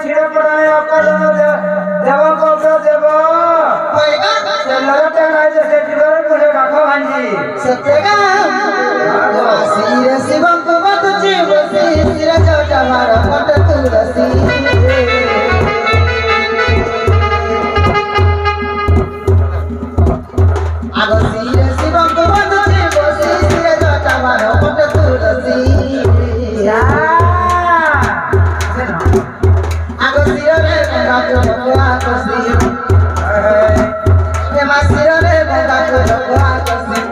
छिड़े पड़ाने आपका देवा को अपना देवा लड़ते हैं जैसे जिधर मुझे रखो भांजी सत्यगा सिर शिवम को मत जीव सिर जोटा मारा मत तुलसी आगो सिर शिवम को मत जीव सिर जोटा मारा मत तुलसी आगो सिर रे गातो आगो सिर ये मासिर रे गातो आगो सिर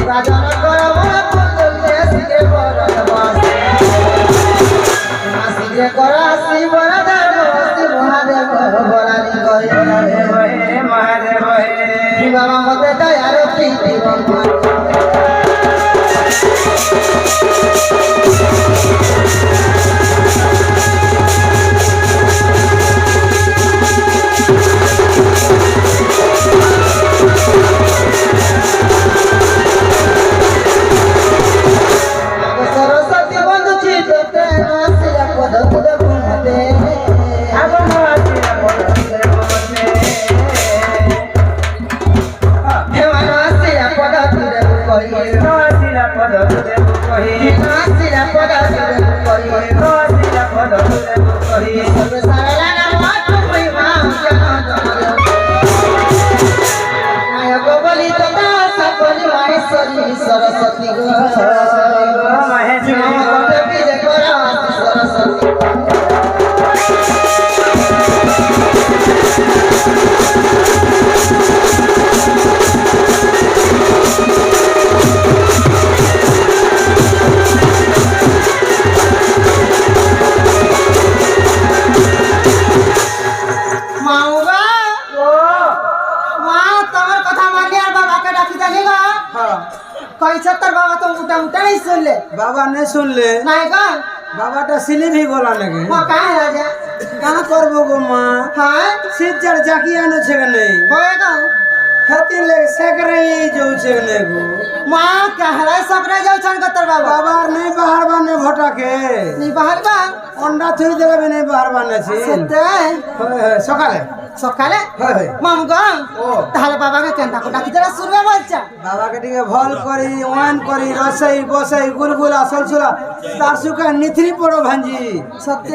राजन कर मोर पुतले सिरे बरत बसे मासिरे कर आसी बरदान बसी महादेव बरानी गए महादेव हे बाबा मते दयार प्रीति भगवान सरस्वती बाबा नहीं सुन ले नहीं का बाबा तो सिली भी गोला लगे वो काहे राजा कहाँ करबो गो माँ हां सीट चढ़ जाकिया न छे नहीं होएगा खेती ले सकरे जो छे नहीं गो माँ कहरा सकरे जाऊ छन कतर बाबा बाबा नहीं बाहर बाने भटा के नहीं बाहर बा अंडा थुई देले भी नहीं बाहर बाने छी सते सकाले सकाले হয় মামগো ও তাহলে বাবাকে কেনটা কোটা কিতরা শুনবে বলছা बाबा के टिके भल करी ओन करी रसई बसई गुलगुला सलसुला तारसुका निथरी पड़ो भांजी सत्य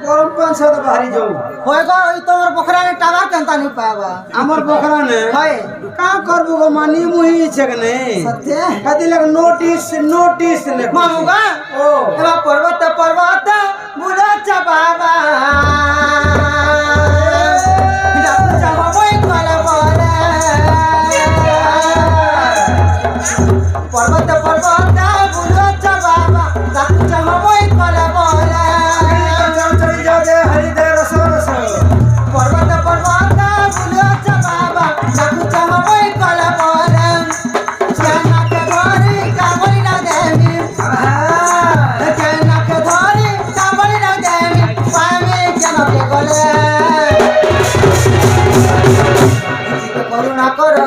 गरम पान से तो बाहरी जाऊ होएगा ओई तोर पोखरा ने टावा केनता नहीं पाएगा हमर पोखरा ने है का करबो गो मानी मुही छे के नहीं सत्य कदी लग नोटिस ले मामगो ओ एवा पर्वत बुला चा बाबा पर्वत बुलो बाबा दाकू चमोई करे बोले चली जाओ दे हरि दे रस पर्वत बुलो बाबा दाकू चमोई करे बोले चना के धरी कामली ना देवी चना के धरी कामली ना देवी पामे चना के गले करुणा करो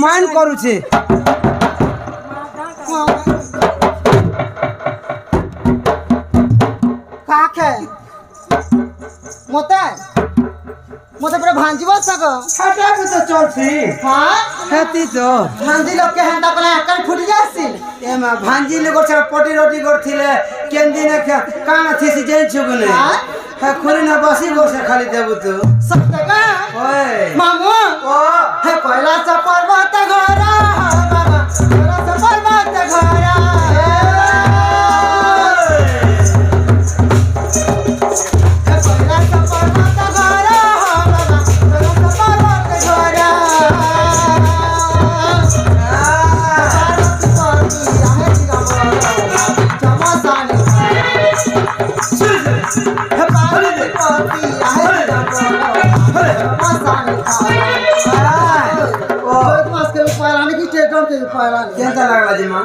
मान करू छे काके मोते पुरा भांजी बस सको छाटा को तो चल छी हां खेती तो भांजी लोग के हंडा कोला एकन फुट जासी एमा भांजी ले गोछ पटी रोटी करथिले केन दिन काना थिसी जेन छुगने हां है खुरी ना बसी गोसे खाली देबु तो सत्तगा ओए मामू ओ है कोइला चा पर्वत घर बाबा ও মাছ কে পায়রা নাকি টেটর কে পায়রা কেনটা লাগলা জি মা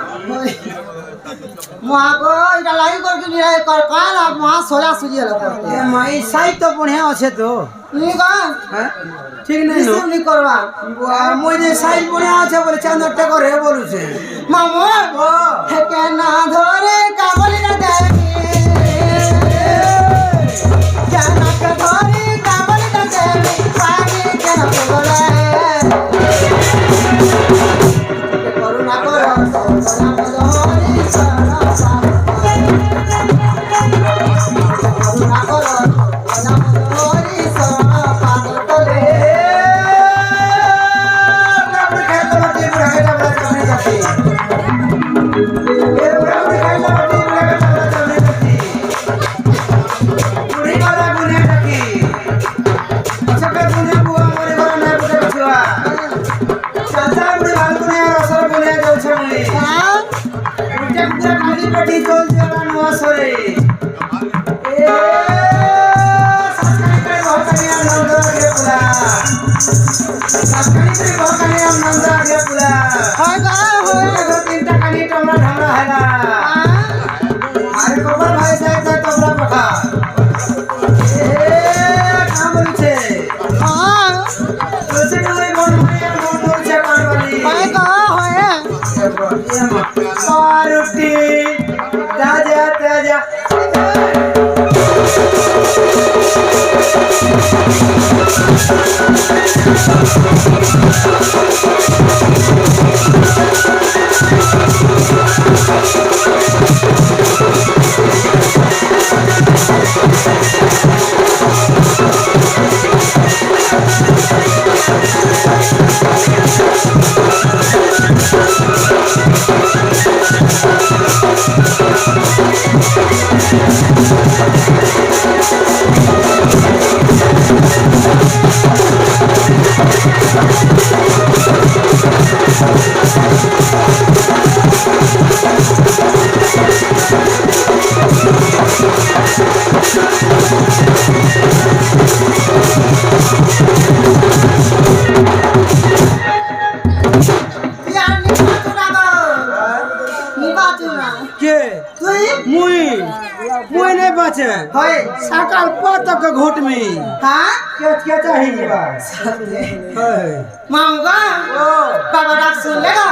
মা গো এটা লাগি কর কি নিরাই কর পায়রা মা সোজা সুজি হলো করতে এ মাই সাই তো বঢ়িয়া আছে তো নি গো হ্যাঁ ঠিক নাই নো নি করবা মই যে সাই বঢ়িয়া আছে বলে চান্দরটা করে বলুছে মামু ও হেকে না ধরে কাবলি না দেবি জানাকে ধরে কাবলি না দেবি পানি কেন বলে করুণা করো ধরি করুণা করো ধরি পাগল করে রাবড়ি খাইলা বাটি বুড়া খাইলা বড় চামড়ে যাচ্ছে এ রাবড়ি খাইলা বাটি বুড়া খাইলা বড় চামড়ে যাচ্ছে বুড়ি বালা গুনে থাকি সবে গুনে বুয়া মরে ঘর না বুঝে ছুয়া চাচা বুড়ি ভাল গুনে রসর গুনে যাচ্ছে মুই উঠে পুরা খালি পেটি চলছে না নসরে এ সাসকানি করে ভকানি আনন্দ রে পুরা সাসকানি করে ভকানি আনন্দ রে পুরা হয় গো হয় দো তিনটা কানি টমরা ঢমরা হেলা আরে কবর ভাই সাহেব তো তোমরা পাঠা এ কাম বলছে বলছে না ওই মন মারিয়া মন বলছে কানবালি হয় গো হয় পারুটি তাজা তাজা কে তুই মুই মুই নাই বাঁচে হয় সকাল পাতক ঘুটমি হ্যাঁ কে চাহি হয় মামগা ও বাবা ডাক শুনলে গো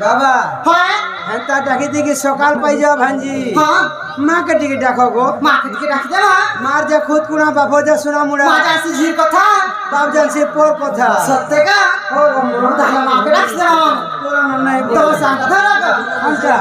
বাবা হয় হেনতা ডাকি দিকে সকাল পাই যাও ভাঞ্জি হ্যাঁ মাকে দিকে ডাকো গো মাকে দিকে ডাকি দেবা মার যা খুদ কুনা বাপো যা সুনা মুড়া মাজা আসি ঝির কথা বাপ জানছে পোর কথা সত্যি গা ও গো তাহলে মাকে ডাক দেবা তোরা মন নাই তো সাঙ্গ ধরা গো আচ্ছা